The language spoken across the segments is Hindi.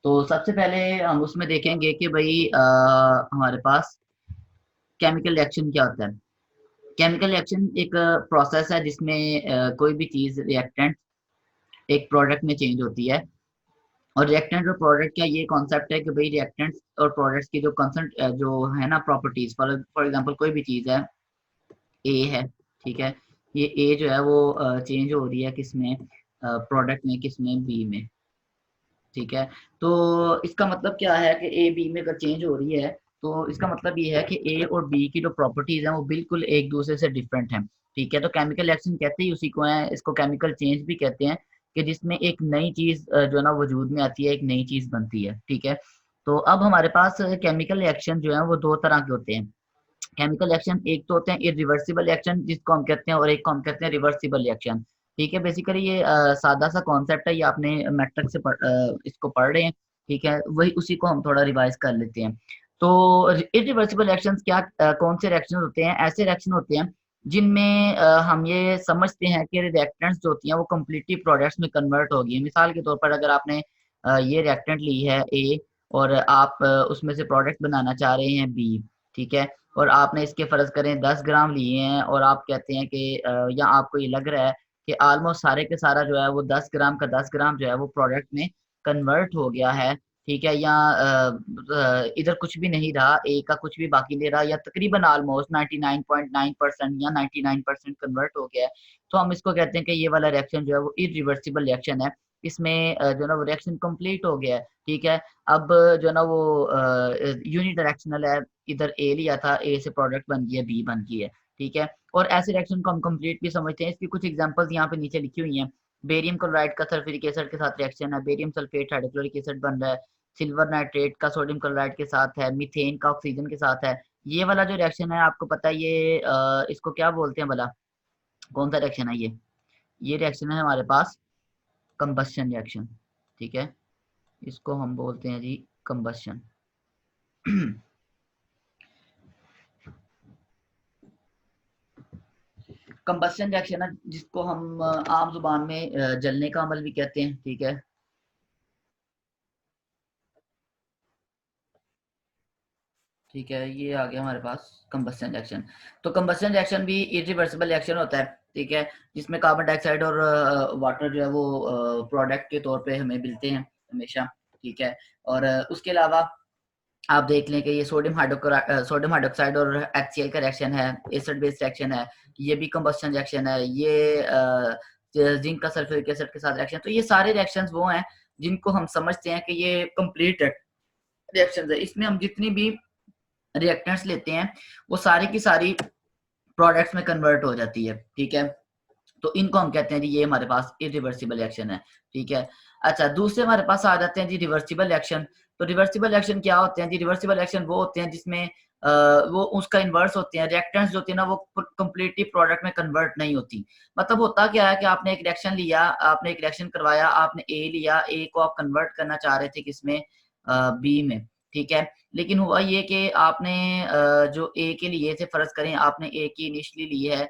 तो सबसे पहले हम उसमें देखेंगे कि भाई हमारे पास केमिकल रिएक्शन क्या होता है। केमिकल रिएक्शन एक प्रोसेस है जिसमें कोई भी चीज रिएक्टेंट एक प्रोडक्ट में चेंज होती है। और रिएक्टेंट और प्रोडक्ट का ये कॉन्सेप्ट है कि भाई रिएक्टेंट्स और प्रोडक्ट्स की जो कंसर्न जो है ना प्रॉपर्टीज, फॉर एग्जांपल कोई भी चीज है, ए है, ठीक है, ये ए जो है वो चेंज हो रही है किसमें, प्रोडक्ट में, किसमें, बी में, ठीक है। तो इसका मतलब क्या है कि ए बी में अगर चेंज हो रही है तो इसका मतलब ये है कि ए और बी की जो प्रॉपर्टीज हैं वो बिल्कुल एक दूसरे से डिफरेंट हैं, ठीक है। तो केमिकल रिएक्शन कहते ही उसी को है, इसको केमिकल चेंज भी कहते हैं, कि जिसमें एक नई चीज जो है ना वजूद में आती है, एक नई चीज बनती है, ठीक है। तो अब हमारे पास केमिकल रिएक्शन जो है वो दो तरह के होते हैं। केमिकल रिएक्शन एक तो होते हैं इरिवर्सिबल रिएक्शन जिसको हम कहते हैं, और एक को हम कहते हैं रिवर्सिबल रिएक्शन, ठीक है। बेसिकली ये सादा सा कॉन्सेप्ट है, ये आपने मैट्रिक से इसको पढ़ रहे हैं, ठीक है, वही उसी को हम थोड़ा रिवाइज कर लेते हैं। तो इरिवर्सिबल रिएक्शंस क्या, कौन से रिएक्शन होते हैं? ऐसे रिएक्शन होते हैं जिनमें हम ये समझते हैं कि रिएक्टेंट्स जो होती हैं वो कम्प्लीटली प्रोडक्ट्स में कन्वर्ट हो गई है। मिसाल के तौर पर अगर आपने ये रिएक्टेंट ली है ए, और आप उसमें से प्रोडक्ट बनाना चाह रहे हैं बी, ठीक है, और आपने इसके फर्ज करें 10 ग्राम लिए हैं, और आप कहते हैं कि या आपको ये लग रहा है कि ऑलमोस्ट सारे के सारा जो है वो 10 ग्राम का 10 ग्राम जो है वो प्रोडक्ट में कन्वर्ट हो गया है, ठीक है, या इधर कुछ भी नहीं रहा, ए का कुछ भी बाकी नहीं रहा, या तकरीबन ऑलमोस्ट 99.9% या 99% कन्वर्ट हो गया है, तो हम इसको कहते हैं कि ये वाला रिएक्शन जो है वो इरिवर्सिबल रिएक्शन है। इसमें जो है ना वो रिएक्शन कंप्लीट हो गया है, ठीक है। अब जो है ना वो यूनिडायरेक्शनल है, इधर ए लिया था, ए से प्रोडक्ट बन गया, बी बन गई है, ठीक है। और ऐसे रिएक्शन को हम कंप्लीट भी समझते हैं। इसकी कुछ एग्जांपल्स यहाँ पे नीचे लिखी हुई हैं। बेरियम क्लोराइड का सल्फ्यूरिक एसिड के साथ रिएक्शन है, बेरियम सल्फेट हाइड्रोक्लोरिक एसिड बन रहा है, सिल्वर नाइट्रेट का सोडियम क्लोराइड के साथ है, मीथेन का ऑक्सीजन के साथ है। ये वाला जो रिएक्शन है आपको पता है, ये इसको क्या बोलते हैं भला, कौन सा रिएक्शन है ये रिएक्शन है हमारे पास कंबस्शन रिएक्शन, ठीक है, इसको हम बोलते हैं जी कंबस्शन। कंबस्शन रिएक्शन है जिसको हम आम जुबान में जलने का अमल भी कहते हैं, ठीक है। ठीक है, ये आ गया हमारे पास कंबस्शन रिएक्शन। तो कंबस्शन रिएक्शन भी इरिवर्सिबल रिएक्शन होता है, ठीक है, जिसमें कार्बन डाइऑक्साइड और वाटर जो है वो प्रोडक्ट के तौर पे हमें मिलते हैं हमेशा, ठीक है। और उसके अलावा आप देख लें कि ये सोडियम हाइड्रोक्साइड और HCl का रिएक्शन है, एसिड बेस रिएक्शन है, ये भी कंबस्शन रिएक्शन है। ये जिंक का सल्फ्यूरिक एसिड के साथ रिएक्शन, तो ये सारे रिएक्शंस वो हैं जिनको हम समझते हैं कि ये कंप्लीट रिएक्शंस है। इसमें हम जितनी भी रिएक्टेंट्स लेते हैं वो सारी की सारी प्रोडक्ट्स में कन्वर्ट हो जाती है, ठीक है। तो इनको हम कहते हैं जी ये हमारे पास इरिवर्सिबल रिएक्शन है, ठीक है। अच्छा, दूसरे हमारे पास आ जाते हैं जी रिवर्सिबल रिएक्शन। तो रिवर्सिबल रिएक्शन क्या होते हैं जी? रिवर्सिबल रिएक्शन वो होते हैं जिसमें वो उसका इन्वर्स होते हैं, रिएक्टेंट्स जो होती है ना वो कंप्लीटली प्रोडक्ट में कन्वर्ट नहीं होती। मतलब होता क्या है कि आपने एक रिएक्शन लिया, आपने एक रिएक्शन करवाया, आपने ए लिया, ए को आप कन्वर्ट करना चाह रहे थे किसमें, बी में, ठीक है। लेकिन हुआ ये कि आपने जो ए के लिए थे, फर्ज करें आपने ए की इनिशियली ली है,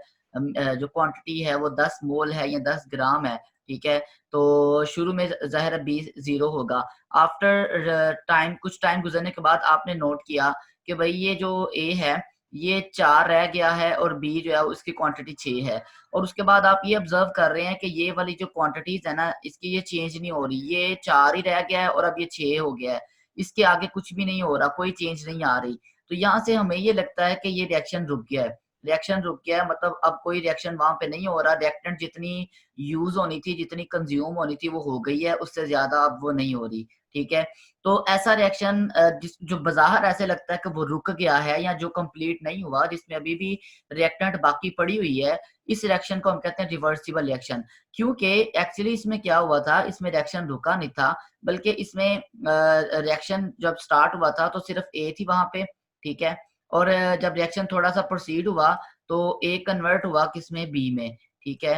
जो क्वांटिटी है वो 10 मोल है या 10 ग्राम है, ठीक है। तो शुरू में ज़ाहिर है बी ज़ीरो होगा। आफ्टर टाइम, कुछ टाइम गुजरने के बाद आपने नोट किया कि भाई ये जो ए है ये 4 रह गया है, और बी जो है उसकी क्वांटिटी 6 है। और उसके बाद आप ये ऑब्जर्व कर रहे हैं कि ये वाली जो क्वांटिटीज है ना इसकी ये चेंज नहीं हो रही, ये 4 ही रह गया है और अब ये 6 हो गया है, इसके आगे कुछ भी नहीं हो रहा, कोई चेंज नहीं आ रही। तो यहाँ से हमें ये लगता है कि ये रिएक्शन रुक गया है। रिएक्शन रुक गया है मतलब अब कोई रिएक्शन वहां पे नहीं हो रहा, रिएक्टेंट जितनी यूज होनी थी, जितनी कंज्यूम होनी थी वो हो गई है, उससे ज्यादा अब वो नहीं हो रही, ठीक है। तो ऐसा रिएक्शन जिस जो बाहर ऐसे लगता है कि वो रुक गया है या जो कंप्लीट नहीं हुआ, जिसमें अभी भी रिएक्टेंट बाकी पड़ी हुई है, इस रिएक्शन को हम कहते हैं रिवर्सिबल रिएक्शन। क्योंकि एक्चुअली इसमें क्या हुआ था, इसमें रिएक्शन रुका नहीं था, बल्कि इसमें रिएक्शन जब स्टार्ट हुआ था तो सिर्फ ए थी वहां पे, ठीक है। और जब रिएक्शन थोड़ा सा प्रोसीड हुआ तो ए कन्वर्ट हुआ किसमें, बी में, ठीक है।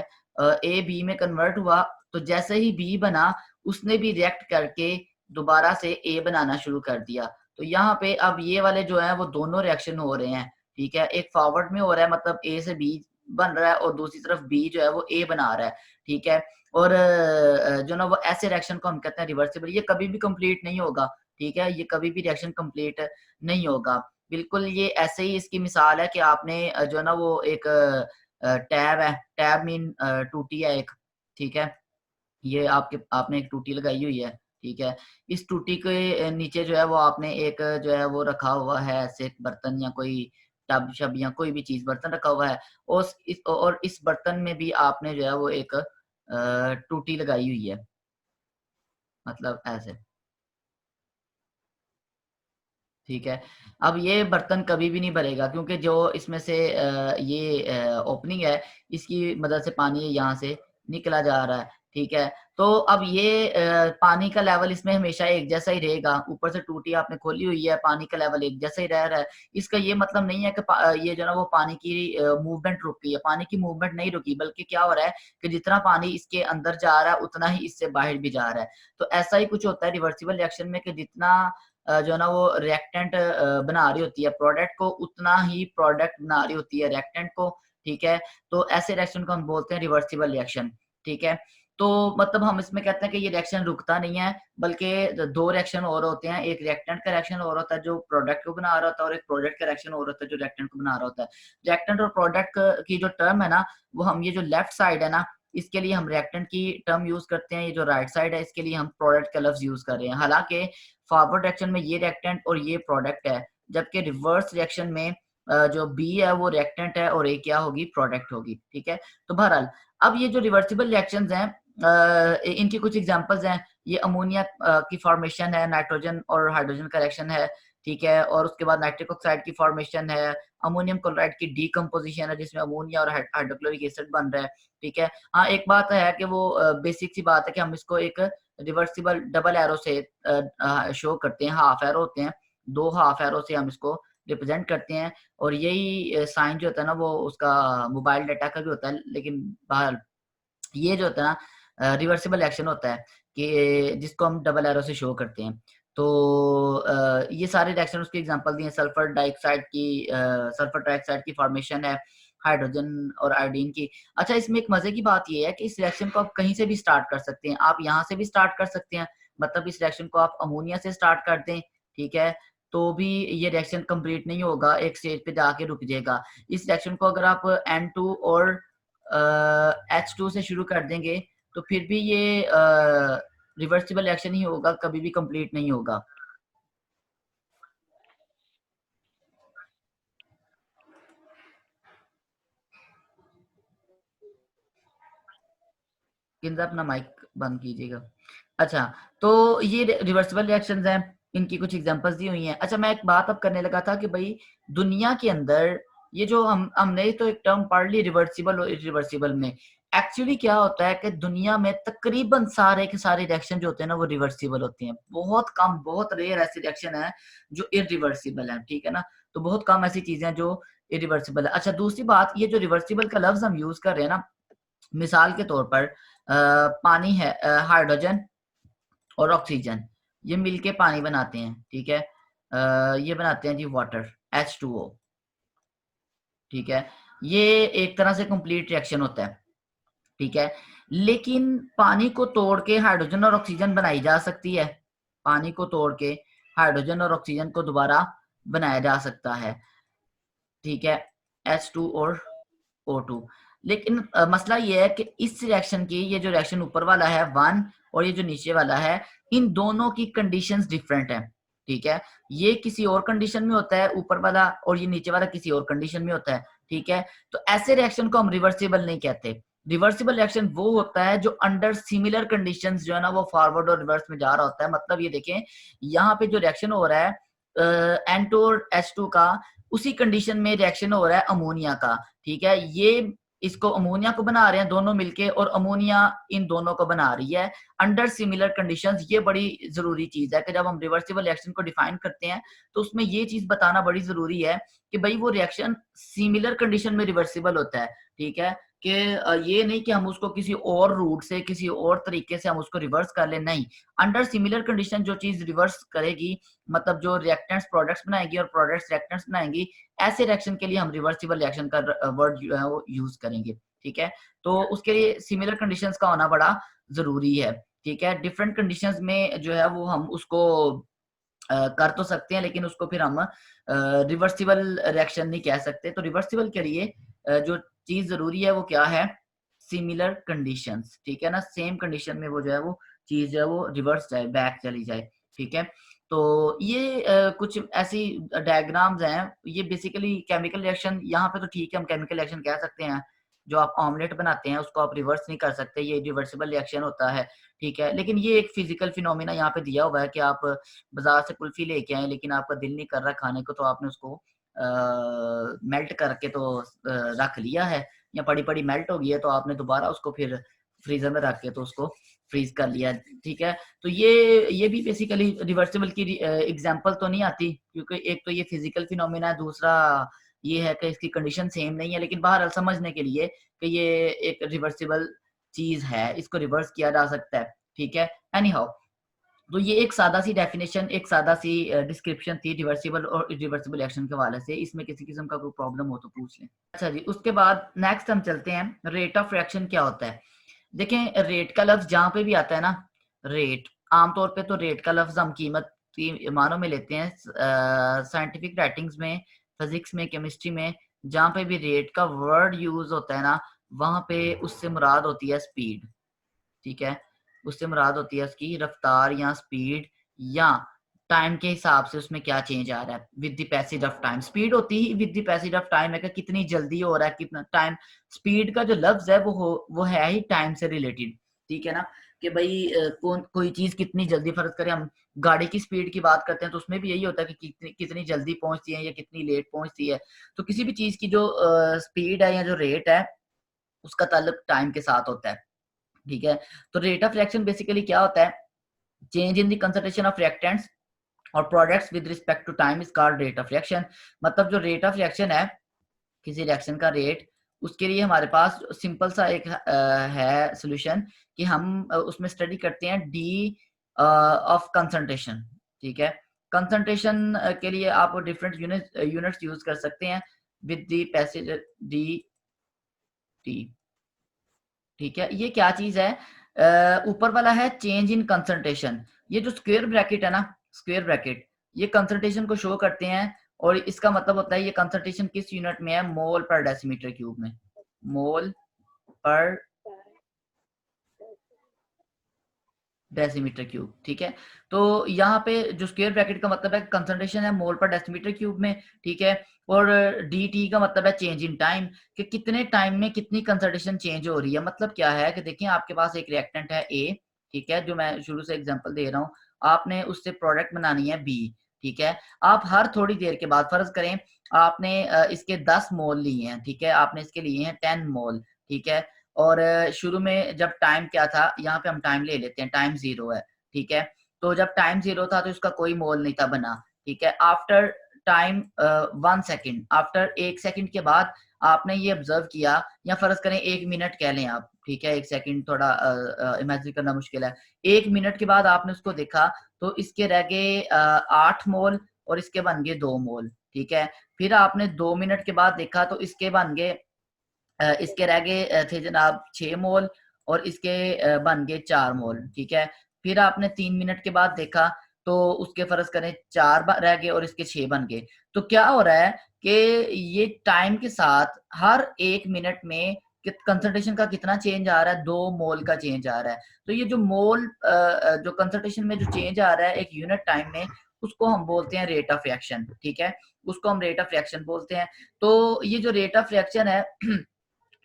ए बी में कन्वर्ट हुआ, तो जैसे ही बी बना उसने भी रिएक्ट करके दोबारा से ए बनाना शुरू कर दिया। तो यहाँ पे अब ये वाले जो है वो दोनों रिएक्शन हो रहे हैं, ठीक है। एक फॉरवर्ड में हो रहा है, मतलब ए से बी बन रहा है और दूसरी तरफ बी जो है वो ए बना रहा है, ठीक है। और जो ना वो ऐसे रिएक्शन को हम कहते हैं रिवर्सिबल। ये कभी भी कंप्लीट नहीं होगा, ठीक है, ये कभी भी रिएक्शन कंप्लीट नहीं होगा। बिल्कुल ये ऐसे ही इसकी मिसाल है कि आपने जो है ना वो एक टैब है, टैब मीन टूटी है एक, ठीक है। ये आपने एक टूटी लगाई हुई है, ठीक है। इस टूटी के नीचे जो है वो आपने एक जो है वो रखा हुआ है ऐसे बर्तन या कोई टब शब या कोई भी चीज बर्तन रखा हुआ है, और इस बर्तन में भी आपने जो है वो एक टूटी लगाई हुई है, मतलब ऐसे, ठीक है। अब ये बर्तन कभी भी नहीं भरेगा क्योंकि जो इसमें से ये ओपनिंग है, इसकी मदद से पानी यहाँ से निकला जा रहा है, ठीक है। तो अब ये पानी का लेवल इसमें हमेशा एक जैसा ही रहेगा। ऊपर से टूटी आपने खोली हुई है, पानी का लेवल एक जैसा ही रह रहा है। इसका ये मतलब नहीं है कि ये जो ना वो पानी की मूवमेंट रुकी है, पानी की मूवमेंट नहीं रुकी, बल्कि क्या हो रहा है कि जितना पानी इसके अंदर जा रहा है उतना ही इससे बाहर भी जा रहा है। तो ऐसा ही कुछ होता है रिवर्सिबल रिएक्शन में कि जितना जो है ना वो रिएक्टेंट बना रही होती है प्रोडक्ट को, उतना ही प्रोडक्ट बना रही होती है रिएक्टेंट को, ठीक है। तो ऐसे रिएक्शन को हम बोलते हैं रिवर्सिबल रिएक्शन, ठीक है। तो मतलब हम इसमें कहते हैं कि ये रिएक्शन रुकता नहीं है, बल्कि दो रिएक्शन और होते हैं, एक रिएक्टेंट का रिएक्शन और होता है जो प्रोडक्ट को बना रहा होता है, और एक प्रोडक्ट का रिएक्शन और होता है जो रिएक्टेंट को बना रहा होता है। रिएक्टेंट और प्रोडक्ट की जो टर्म है ना, वो हम ये जो लेफ्ट साइड है ना, इसके लिए हम रिएक्टेंट की टर्म यूज करते हैं, ये जो राइट साइड है इसके लिए हम प्रोडक्ट का लफ्ज यूज कर रहे हैं। हालांकि फॉरवर्ड रिएक्शन में ये रिएक्टेंट और ये प्रोडक्ट है, जबकि रिवर्स रिएक्शन में जो बी है वो रिएक्टेंट है और ए क्या होगी, प्रोडक्ट होगी, ठीक है। तो बहरहाल अब ये जो रिवर्सिबल रिएक्शंस हैं, इनकी कुछ एग्जांपल्स हैं। ये अमोनिया की फॉर्मेशन है, नाइट्रोजन और हाइड्रोजन का रिएक्शन है, ठीक है। और उसके बाद नाइट्रिक ऑक्साइड की फॉर्मेशन है, अमोनियम क्लोराइड की डीकम्पोजिशन है जिसमें अमोनिया और हाइड्रोक्लोरिक एसिड बन रहा है, ठीक है। हाँ एक बात है कि वो बेसिक सी बात है कि हम इसको एक रिवर्सिबल डबल एरो से शो करते हैं, हाफ एरो होते हैं, दो हाफ एरो से हम इसको रिप्रेजेंट करते हैं। और यही साइन जो होता है ना वो उसका मोबाइल डाटा का भी होता है, लेकिन बहरहाल ये जो होता है ना रिवर्सिबल एक्शन होता है कि जिसको हम डबल एरो से शो करते हैं। तो ये सारे रिएक्शन उसके एग्जांपल दिए, सल्फर डाइऑक्साइड की फॉर्मेशन है, हाइड्रोजन और आयोडीन की। अच्छा इसमें एक मजे की बात ये है कि इस रिएक्शन को आप कहीं से भी स्टार्ट कर सकते हैं, आप यहाँ से भी स्टार्ट कर सकते हैं, मतलब इस रिएक्शन को आप अमोनिया से स्टार्ट कर दें, ठीक है, तो भी ये रिएक्शन कंप्लीट नहीं होगा, एक स्टेज पे जाके रुक जाएगा। इस रिएक्शन को अगर आप N2 और H2 से शुरू कर देंगे तो फिर भी ये रिवर्सिबल रिएक्शन ही होगा, कभी भी कंप्लीट नहीं होगा। किंजल अपना माइक बंद कीजिएगा। अच्छा, तो ये रिवर्सिबल रिएक्शंस हैं, इनकी कुछ एग्जांपल्स दी हुई हैं। अच्छा मैं एक बात अब करने लगा था कि भाई दुनिया के अंदर ये जो हमने तो एक टर्म पढ़ ली रिवर्सिबल और इरिवर्सिबल में, एक्चुअली क्या होता है कि दुनिया में तकरीबन सारे के सारे रिएक्शन जो होते हैं ना वो रिवर्सिबल होते हैं। बहुत कम, बहुत रेयर ऐसे रिएक्शन है जो इरिवर्सिबल है, ठीक है ना। तो बहुत कम ऐसी चीजें हैं जो इरिवर्सिबल है। अच्छा दूसरी बात, ये जो रिवर्सिबल का लफ्ज हम यूज कर रहे हैं ना, मिसाल के तौर पर पानी है, हाइड्रोजन और ऑक्सीजन ये मिलके पानी बनाते हैं, ठीक है। ये बनाते हैं जी वाटर, H2O, ठीक है। ये एक तरह से कंप्लीट रिएक्शन होता है, ठीक है। लेकिन पानी को तोड़ के हाइड्रोजन और ऑक्सीजन बनाई जा सकती है, पानी को तोड़ के हाइड्रोजन और ऑक्सीजन को दोबारा बनाया जा सकता है, ठीक है, H2 और O2। लेकिन मसला ये है कि इस रिएक्शन की, ये जो रिएक्शन ऊपर वाला है 1 और ये जो नीचे वाला है, इन दोनों की कंडीशंस डिफरेंट है, ठीक है। ये किसी और कंडीशन में होता है ऊपर वाला, और ये नीचे वाला किसी और कंडीशन में होता है, ठीक है। तो ऐसे रिएक्शन को हम रिवर्सिबल नहीं कहते। रिवर्सिबल रिएक्शन वो होता है जो अंडर सिमिलर कंडीशंस जो है ना वो फॉरवर्ड और रिवर्स में जा रहा होता है। मतलब ये देखें यहाँ पे जो रिएक्शन हो रहा है N2 और H2 का, उसी कंडीशन में रिएक्शन हो रहा है अमोनिया का, ठीक है। ये इसको अमोनिया को बना रहे हैं दोनों मिलके, और अमोनिया इन दोनों को बना रही है अंडर सिमिलर कंडीशंस। ये बड़ी जरूरी चीज है कि जब हम रिवर्सिबल रिएक्शन को डिफाइन करते हैं तो उसमें ये चीज बताना बड़ी जरूरी है कि भाई वो रिएक्शन सिमिलर कंडीशन में रिवर्सिबल होता है, ठीक है। कि ये नहीं कि हम उसको किसी और रूट से किसी और तरीके से हम उसको रिवर्स कर लें, नहीं। अंडर सिमिलर कंडीशन जो चीज रिवर्स करेगी, मतलब जो रिएक्टेंट्स प्रोडक्ट्स बनाएगी और प्रोडक्ट्स रिएक्टेंट्स बनाएंगी, ऐसे रिएक्शन के लिए हम रिवर्सिबल रिएक्शन का वर्ड जो है वो यूज करेंगे, ठीक है। तो उसके लिए सिमिलर कंडीशंस का होना बड़ा जरूरी है, ठीक है। डिफरेंट कंडीशंस में जो है वो हम उसको कर तो सकते हैं, लेकिन उसको फिर हम रिवर्सिबल रिएक्शन नहीं कह सकते। तो रिवर्सिबल के लिए जो चीज जरूरी है वो क्या है, सिमिलर कंडीशंस, ठीक है ना। सेम कंडीशन में वो जो है वो चीज जो है वो रिवर्स जाए, बैक चली जाए, ठीक है। तो ये कुछ ऐसी डायग्राम्स हैं, ये बेसिकली केमिकल रिएक्शन, यहाँ पे तो ठीक है हम केमिकल रिएक्शन कह सकते हैं। जो आप ऑमलेट बनाते हैं उसको आप रिवर्स नहीं कर सकते, ये रिवर्सिबल रिएक्शन होता है, ठीक है। लेकिन ये एक फिजिकल फिनोमिना यहाँ पे दिया हुआ है कि आप बाजार से कुल्फी लेके आए लेकिन आपका दिल नहीं कर रहा खाने को, तो आपने उसको मेल्ट करके तो रख लिया है, या पड़ी पड़ी मेल्ट हो गई है, तो आपने दोबारा उसको फिर फ्रीजर में रख के तो उसको फ्रीज कर लिया, ठीक है। तो ये भी बेसिकली रिवर्सिबल की एग्जांपल तो नहीं आती, क्योंकि एक तो ये फिजिकल फिनोमेना है, दूसरा ये है कि इसकी कंडीशन सेम नहीं है, लेकिन बहरहाल समझने के लिए कि ये एक रिवर्सिबल चीज है, इसको रिवर्स किया जा सकता है, ठीक है। एनी हाउ, तो ये एक सादा सी डेफिनेशन, एक सादा सी डिस्क्रिप्शन थी रिवर्सिबल और इरिवर्सिबल एक्शन के हवाले से। इसमें किसी किस्म का कोई प्रॉब्लम हो तो पूछ लें। अच्छा जी, उसके बाद नेक्स्ट हम चलते हैं, रेट ऑफ रिएक्शन क्या होता है। देखें, रेट का लफ्ज जहाँ पे भी आता है ना, रेट, आमतौर पे तो रेट का लफ्ज हम कीमत की मानों में लेते हैं। साइंटिफिक राइटिंग्स में, फिजिक्स में, केमिस्ट्री में, जहाँ पे भी रेट का वर्ड यूज होता है ना, वहां पे उससे मुराद होती है स्पीड, ठीक है। उससे मुराद होती है उसकी रफ्तार या स्पीड, या टाइम के हिसाब से उसमें क्या चेंज आ रहा है with the passage of time. Speed होती ही with the passage of time है कि कितनी जल्दी हो रहा है, कितना टाइम। स्पीड का जो लफ्ज है वो है ही टाइम से रिलेटेड, ठीक है ना। कि भाई कोई चीज कितनी जल्दी, फर्ज करें हम गाड़ी की स्पीड की बात करते हैं, तो उसमें भी यही होता है कि कितनी कितनी जल्दी पहुंचती है या कितनी लेट पहुंचती है। तो किसी भी चीज की जो स्पीड है या जो रेट है, उसका ताल्लुक टाइम के साथ होता है, ठीक है। तो रेट ऑफ रिएक्शन बेसिकली क्या होता है, change in the concentration of reactants और products with respect to time is called rate of reaction. मतलब जो रेट ऑफ रिएक्शन है, किसी रिएक्शन का रेट, उसके लिए हमारे पास सिंपल सा एक है सोल्यूशन कि हम उसमें स्टडी करते हैं डी ऑफ कंसंट्रेशन, ठीक है। कंसंट्रेशन के लिए आप डिफरेंट यूनिट्स यूज कर सकते हैं with the passage D T, ठीक है। ये क्या चीज है, ऊपर वाला है चेंज इन कंसंट्रेशन, ये जो स्क्वायर ब्रैकेट है ना, स्क्वायर ब्रैकेट, ये कंसंट्रेशन को शो करते हैं, और इसका मतलब होता है ये कंसंट्रेशन किस यूनिट में है, मोल पर डेसीमीटर क्यूब में, मोल पर डेसीमीटर क्यूब, ठीक है। तो यहाँ पे जो स्क्वायर ब्रैकेट का मतलब है कंसंट्रेशन है मोल पर डेसीमीटर क्यूब में, ठीक है। और डी टी का मतलब है चेंज इन टाइम, कि कितने टाइम में कितनी कंसंट्रेशन चेंज हो रही है। मतलब क्या है कि देखिए आपके पास एक रिएक्टेंट है ए, ठीक है, जो मैं शुरू से एग्जांपल दे रहा हूँ, आपने उससे प्रोडक्ट बनानी है बी, ठीक है। आप हर थोड़ी देर के बाद, फर्ज करें आपने इसके 10 मोल लिए हैं, ठीक है, आपने इसके लिए हैं 10 मोल, ठीक है। और शुरू में जब टाइम क्या था, यहाँ पे हम टाइम ले लेते हैं, टाइम 0 है, ठीक है। तो जब टाइम 0 था तो इसका कोई मोल नहीं था बना, ठीक है। After time 1 second, after 1 second के बाद आपने ये ऑब्जर्व किया, या फर्ज करें 1 मिनट कह लें आप, ठीक है, 1 सेकेंड थोड़ा इमेजिन करना मुश्किल है। 1 मिनट के बाद आपने उसको देखा तो इसके रह गए 8 मोल और इसके बन गए 2 मोल, ठीक है। फिर आपने 2 मिनट के बाद देखा तो इसके बन गए इसके रह गए थे जनाब 6 मोल, और इसके बन गए 4 मोल, ठीक है। फिर आपने 3 मिनट के बाद देखा तो उसके फर्ज करें 4 रह गए और इसके 6 बन गए। तो क्या हो रहा है कि ये टाइम के साथ हर 1 मिनट में कंसंट्रेशन का कितना चेंज आ रहा है, 2 मोल का चेंज आ रहा है। तो ये जो मोल जो कंसंट्रेशन में जो चेंज आ रहा है एक यूनिट टाइम में, उसको हम बोलते हैं रेट ऑफ रिएक्शन, ठीक है, उसको हम रेट ऑफ रिएक्शन बोलते हैं। तो ये जो रेट ऑफ रिएक्शन है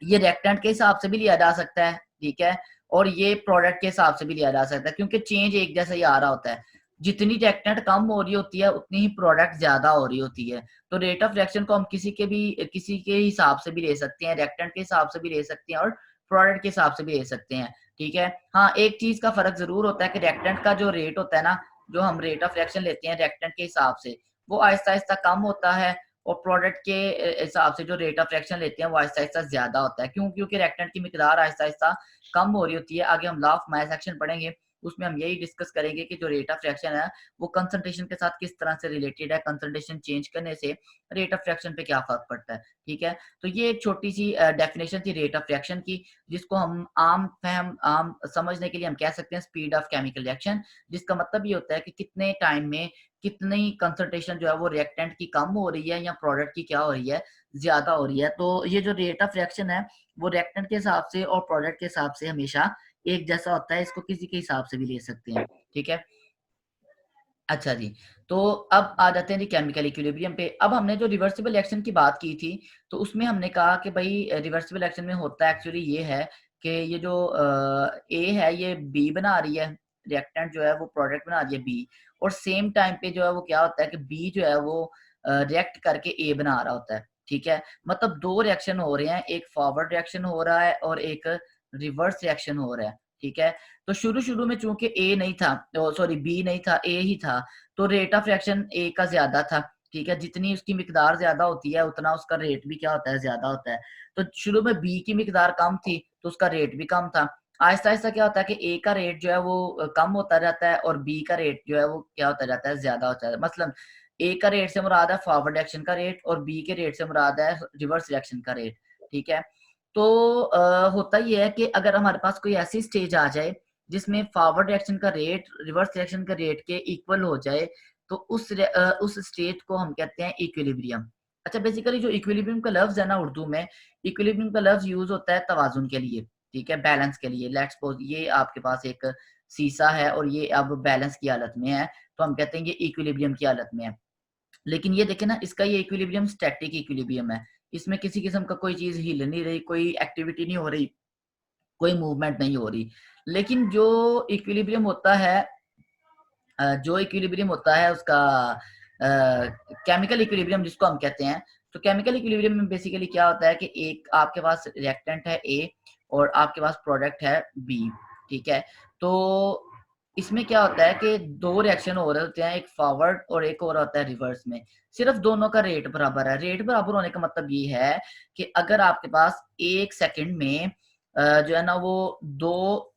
ये रिएक्टेंट के हिसाब से भी लिया जा सकता है, ठीक है, और ये प्रोडक्ट के हिसाब से भी लिया जा सकता है, क्योंकि चेंज एक जैसा ही आ रहा होता है। जितनी रिएक्टेंट कम हो रही होती है उतनी ही प्रोडक्ट ज्यादा हो रही होती है। तो रेट ऑफ रिएक्शन को हम किसी के हिसाब से भी ले सकते हैं, रिएक्टेंट के हिसाब से भी ले सकते हैं और प्रोडक्ट के हिसाब से भी ले सकते हैं, ठीक है। हाँ, एक चीज का फर्क जरूर होता है कि रिएक्टेंट का जो रेट होता है ना, जो हम रेट ऑफ रिएक्शन लेते हैं रिएक्टेंट के हिसाब से, वो आहिस्ता आहिस्ता कम होता है, और प्रोडक्ट के हिसाब से जो रेट ऑफ रिएक्शन लेते हैं वो आहिस्ता आहिस्ता ज्यादा होता है। क्यों? क्योंकि रिएक्टेंट की मिकदार आहिस्ता आहिस्ता कम हो रही होती है। आगे हम लॉ ऑफ मास एक्शन पढ़ेंगे, उसमें हम यही डिस्कस करेंगे कि जो रेट ऑफ रिएक्शन है वो कंसंट्रेशन के साथ किस तरह से रिलेटेड है, कंसंट्रेशन चेंज करने से रेट ऑफ रिएक्शन पे क्या फर्क पड़ता है। ठीक है, तो ये एक छोटी सी डेफिनेशन थी रेट ऑफ रिएक्शन की, जिसको हम आम समझने के लिए हम कह सकते हैं स्पीड ऑफ केमिकल रिएक्शन, जिसका मतलब ये होता है कि कितने टाइम में कितनी कंसंट्रेशन जो है वो रिएक्टेंट की कम हो रही है या प्रोडक्ट की क्या हो रही है, ज्यादा हो रही है। तो ये जो रेट ऑफ रिएक्शन है वो रिएक्टेंट के हिसाब से और प्रोडक्ट के हिसाब से हमेशा एक जैसा होता है, इसको किसी के हिसाब से भी ले सकते हैं। ठीक है, अच्छा जी, तो अब आ जाते हैं जी केमिकल इक्विलिब्रियम पे। अब हमने जो रिवर्सिबल एक्शन की बात की थी, तो उसमें हमने कहा कि भाई रिवर्सिबल एक्शन में होता एक्चुअली ये है कि ये जो ए है ये बी बना रही है, रिएक्टेंट जो है वो प्रोडक्ट बना रही है बी, और सेम टाइम पे जो है वो क्या होता है कि बी जो है वो रिएक्ट करके ए बना रहा होता है। ठीक है, मतलब दो रिएक्शन हो रहे हैं, एक फॉरवर्ड रिएक्शन हो रहा है और एक रिवर्स रिएक्शन हो रहा है। ठीक है, तो शुरू शुरू में चूंकि ए नहीं था, सॉरी बी नहीं था, ए ही था, तो रेट ऑफ रिएक्शन ए का ज्यादा था। ठीक है, जितनी उसकी मिकदार ज्यादा होती है उतना उसका रेट भी क्या होता है, ज्यादा होता है। तो शुरू में बी की मिकदार कम थी तो उसका रेट भी कम था। आहिस्ता आहिस्ता क्या होता है कि ए का रेट जो है वो कम होता जाता है और बी का रेट जो है वो क्या होता जाता है, ज्यादा होता है। मतलब ए का रेट से मुराद है फॉरवर्ड रिएक्शन का रेट और बी के रेट से मुराद है रिवर्स रिएक्शन का रेट। ठीक है, तो होता ये है कि अगर हमारे पास कोई ऐसी स्टेज आ जाए जिसमें फॉरवर्ड रिएक्शन का रेट रिवर्स रिएक्शन का रेट के इक्वल हो जाए, तो उस स्टेट को हम कहते हैं इक्विलिब्रियम। अच्छा, बेसिकली जो इक्विलिब्रियम का लफ्ज है ना उर्दू में, इक्विलिब्रियम का लफ्ज यूज होता है तवाजुन के लिए। ठीक है, बैलेंस के लिए। लेट्स सपोज ये आपके पास एक शीशा है और ये अब बैलेंस की हालत में है, तो हम कहते हैं ये इक्विलिब्रियम की हालत में है। लेकिन ये देखें ना, इसका ये इक्विलिब्रियम स्टैटिक इक्विलिब्रियम है, इसमें किसी किस्म का कोई चीज हिल नहीं रही, कोई एक्टिविटी नहीं हो रही, कोई मूवमेंट नहीं हो रही। लेकिन जो इक्विलिब्रियम होता है जो इक्विलिब्रियम होता है उसका केमिकल इक्विलिब्रियम जिसको हम कहते हैं, तो केमिकल इक्विलिब्रियम में बेसिकली क्या होता है कि एक आपके पास रिएक्टेंट है ए और आपके पास प्रोडक्ट है बी। ठीक है, तो इसमें क्या होता है कि दो रिएक्शन हो रहे होते हैं, एक फॉरवर्ड और एक और होता है रिवर्स में। सिर्फ दोनों का रेट बराबर है। रेट बराबर होने का मतलब ये है कि अगर आपके पास एक सेकंड में जो है ना वो दो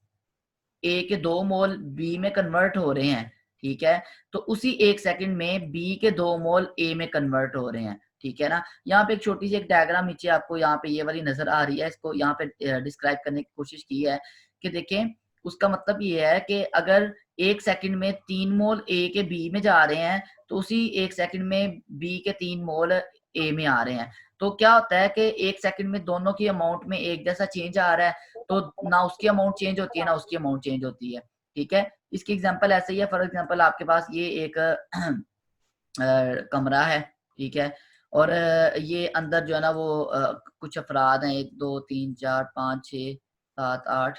ए के 2 मोल बी में कन्वर्ट हो रहे हैं। ठीक है, तो उसी एक सेकंड में बी के 2 मोल ए में कन्वर्ट हो रहे हैं। ठीक है ना, यहाँ पे एक छोटी सी एक डायग्राम नीचे आपको यहाँ पे ये वाली नजर आ रही है, इसको यहाँ पे डिस्क्राइब करने की कोशिश की है कि देखें, उसका मतलब ये है कि अगर एक सेकंड में 3 मोल ए के बी में जा रहे हैं, तो उसी एक सेकंड में बी के 3 मोल ए में आ रहे हैं। तो क्या होता है कि एक सेकंड में दोनों की अमाउंट में एक जैसा चेंज आ रहा है, तो ना उसकी अमाउंट चेंज होती है ना उसकी अमाउंट चेंज होती है। ठीक है, इसकी एग्जांपल ऐसे ही है। फॉर एग्जांपल आपके पास ये एक कमरा है। ठीक है, और ये अंदर जो है ना वो कुछ अफराद हैं, 1 2 3 4 5 6 7 8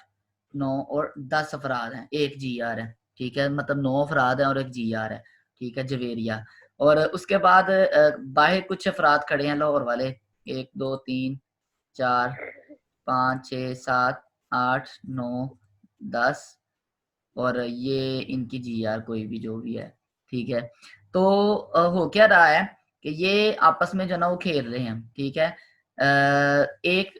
9 और 10 अफराद हैं, एक GR है। ठीक है, मतलब 9 अफराद हैं और एक GR है। ठीक है, जवेरिया। और उसके बाद बाहर कुछ अफराद खड़े हैं लाहौर वाले, 1 2 3 4 5 6 7 8 9 10, और ये इनकी GR कोई भी जो भी है। ठीक है, तो हो क्या रहा है कि ये आपस में जो ना वो खेल रहे हैं। ठीक है, एक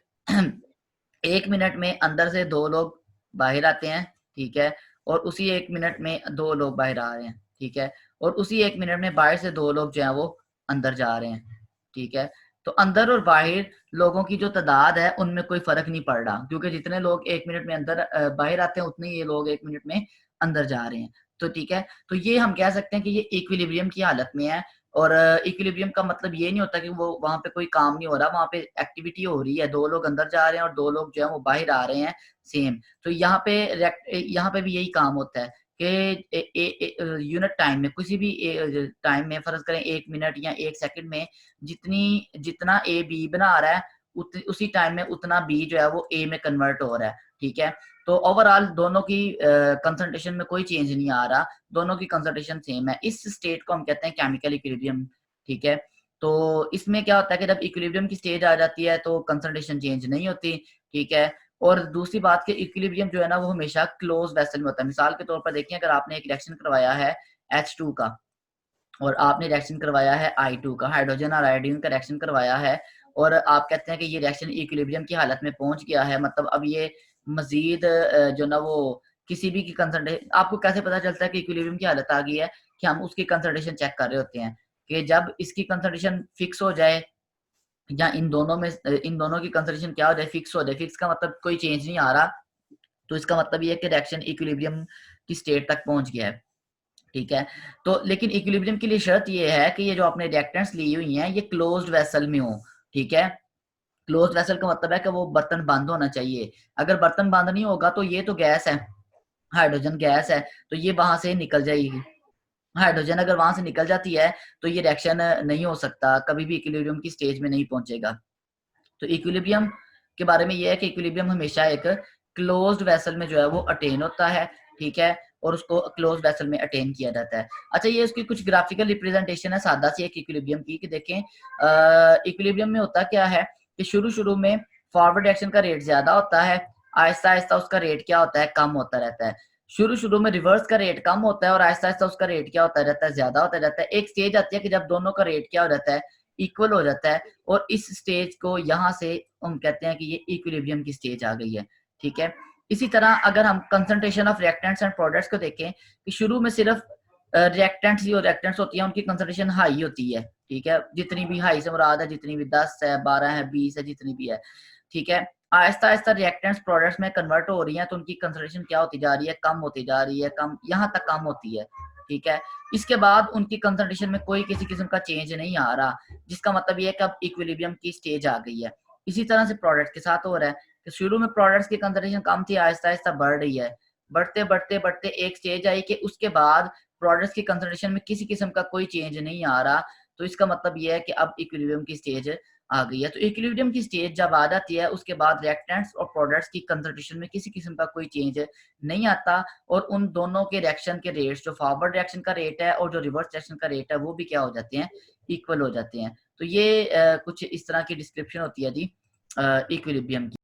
1 मिनट में अंदर से 2 लोग बाहर आते हैं। ठीक है, और उसी 1 मिनट में 2 लोग बाहर आ रहे हैं। ठीक है, और उसी 1 मिनट में बाहर से 2 लोग जो है वो अंदर जा रहे हैं। ठीक है, तो अंदर और बाहर लोगों की जो तादाद है उनमें कोई फर्क नहीं पड़ रहा, क्योंकि जितने लोग 1 मिनट में अंदर बाहर आते हैं उतने ये लोग 1 मिनट में अंदर जा रहे हैं। तो ठीक है, तो ये हम कह सकते हैं कि ये इक्विलिब्रियम की हालत में है। और इक्विलिब्रियम का मतलब ये नहीं होता कि वो वहां पे कोई काम नहीं हो रहा, वहां पे एक्टिविटी हो रही है, 2 लोग अंदर जा रहे हैं और 2 लोग जो है वो बाहर आ रहे हैं सेम। तो यहाँ पे भी यही काम होता है कि यूनिट टाइम में, किसी भी टाइम में, फर्ज करें 1 मिनट या 1 सेकंड में, जितना ए बी बना रहा है उसी टाइम में उतना बी जो है वो ए में कन्वर्ट हो रहा है। ठीक है, तो ओवरऑल दोनों की कंसंट्रेशन में कोई चेंज नहीं आ रहा, दोनों की कंसंट्रेशन सेम है। इस स्टेट को हम कहते हैं केमिकल इक्विलिब्रियम। ठीक है, तो इसमें क्या होता है कि जब इक्विलिब्रियम की स्टेज आ जाती है तो कंसंट्रेशन चेंज नहीं होती। ठीक है, और दूसरी बात कि इक्विलिब्रियम जो है ना वो हमेशा क्लोज वेसल में होता है। मिसाल के तौर पर देखिए, अगर आपने एक रिएक्शन करवाया है H2 का, और आपने रिएक्शन करवाया है I2 का, हाइड्रोजन और आयोडीन का रिएक्शन करवाया है, और आप कहते हैं कि ये रिएक्शन इक्विलिब्रियम की हालत में पहुंच गया है, मतलब अब ये मजीद जो ना वो किसी भी की कंसंट्रेशन, आपको कैसे पता चलता है कि इक्विलिब्रियम की हालत आ गई है? कि हम उसकी कंसंट्रेशन चेक कर रहे होते हैं कि जब इसकी कंसंट्रेशन फिक्स हो जाए, या इन दोनों की कंसंट्रेशन क्या हो जाए, फिक्स हो जाए, फिक्स का मतलब कोई चेंज नहीं आ रहा, तो इसका मतलब ये है कि रिएक्शन इक्विलिब्रियम की स्टेट तक पहुंच गया है। ठीक है, तो लेकिन इक्विलिब्रियम के लिए शर्त ये है कि ये जो आपने रिएक्टेंट्स ली हुई हैं ये क्लोज्ड वेसल में हो। ठीक है, क्लोज्ड वेसल का मतलब है कि वो बर्तन बंद होना चाहिए। अगर बर्तन बंद नहीं होगा तो ये तो गैस है, हाइड्रोजन गैस है, तो ये वहां से निकल जाएगी। हाइड्रोजन अगर वहां से निकल जाती है तो ये रिएक्शन नहीं हो सकता, कभी भी इक्विलिब्रियम की स्टेज में नहीं पहुंचेगा। तो इक्विलिब्रियम के बारे में ये है कि इक्विलिब्रियम हमेशा एक क्लोज्ड वेसल में जो है वो अटेन होता है। ठीक है, और उसको क्लोज्ड वेसल में अटेन किया जाता है। अच्छा, ये उसकी कुछ ग्राफिकल रिप्रेजेंटेशन है सादा सी एक इक्विलिब्रियम की, कि देखें इक्विलिब्रियम में होता क्या है कि शुरू शुरू में फॉरवर्ड रिएक्शन का रेट ज्यादा होता है, आहिस्ता आहिस्ता उसका रेट क्या होता है, कम होता रहता है। शुरू शुरू में रिवर्स का रेट कम होता है और आहिस्ता आहिस्ता उसका रेट क्या होता रहता है, ज्यादा होता रहता है। एक स्टेज आती है कि जब दोनों का रेट क्या हो जाता है, इक्वल हो जाता है, और इस स्टेज को यहाँ से हम कहते हैं कि ये इक्विलिब्रियम की स्टेज आ गई है। ठीक है, इसी तरह अगर हम concentration of reactants and products को देखें कि शुरू में सिर्फ रिएक्टेंट्स जो रिएक्टेंट्स होती है उनकी कंसंट्रेशन हाई होती है। ठीक है, जितनी भी हाई से मुराद है, जितनी भी 10 है, 12 है, 20 है, जितनी भी है। ठीक है, आहिस्ता आहिस्ता रिएक्टेंट्स प्रोडक्ट्स में कन्वर्ट हो रही हैं तो उनकी कंसंट्रेशन क्या होती जा रही है, कम होती जा रही है, कम यहाँ तक कम होती है। ठीक है, इसके बाद उनकी कंसंट्रेशन में कोई किसी किस्म का चेंज नहीं आ रहा, जिसका मतलब ये है कि अब इक्विलिब्रियम की स्टेज आ गई है। इसी तरह से प्रोडक्ट के साथ हो रहा है कि शुरू में प्रोडक्ट्स की कंसंट्रेशन कम थी, आहिस्ता आहिस्ता बढ़ रही है, बढ़ते बढ़ते बढ़ते एक स्टेज आई कि उसके बाद प्रोडक्ट्स की कंसंट्रेशन में किसी किस्म का कोई चेंज नहीं आ रहा। तो इसका मतलब यह है कि अब इक्विलिब्रियम की स्टेज आ गई है। तो इक्विलिब्रियम की स्टेज जब आ जाती है उसके बाद रिएक्टेंट्स और प्रोडक्ट्स की कंसंट्रेशन में किसी किस्म का कोई चेंज नहीं आता, और उन दोनों के रिएक्शन के रेट्स, जो फॉरवर्ड रिएक्शन का रेट है और जो रिवर्स रिएक्शन का रेट है, वो भी क्या हो जाते हैं, इक्वल हो जाते हैं। तो ये कुछ इस तरह की डिस्क्रिप्शन होती है जी इक्विलिब्रियम की।